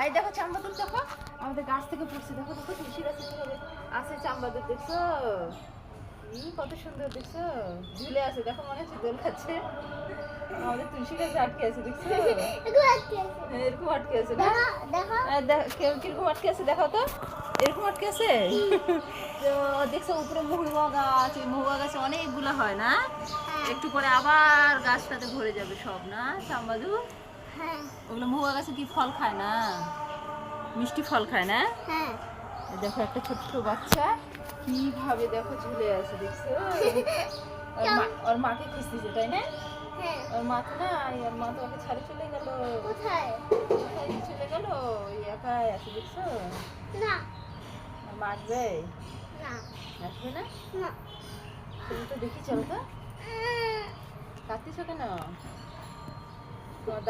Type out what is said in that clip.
এই দেখো চাম্বাদুর, দেখো আমাদের গাছ থেকে পড়ছে, দেখো দেখো তুলসী গাছে কিভাবে আছে চাম্বাদুর, দেখছো কত সুন্দর, দেখছো ঝুলে আছে, দেখো মনে হচ্ছে দোল খাচ্ছে। আমাদের তুলসী গাছে আটকে আছে, দেখছো এরকম আটকে আছে না, কিরকম আটকে আছে দেখো তো, এরকম আটকে আছে। তো দেখছো উপরে মহুয়া গাছ, এই মহুয়া গাছে অনেকগুলো হয় না, একটু পরে আবার গাছটাতে ভরে যাবে সব না চাম্বাদু। ওগুলো মহুয়া গাছে কি ফল খায় না, মিষ্টি ফল খায় না। দেখো একটা ছোট্ট বাচ্চা কিভাবে দেখো ঝুলে আছে, দেখছো ওর মাকে খুঁজতেছে তাই না, ওর মা তো নাই, ওর মা তো ওকে ছাড়ে চলে গেল, কোথায় চলে গেল, একাই আছে, দেখছো না মা আসবে না, আসবে না, তুমি তো দেখি চলো তো, কাঁদতেছো কেন? তোমার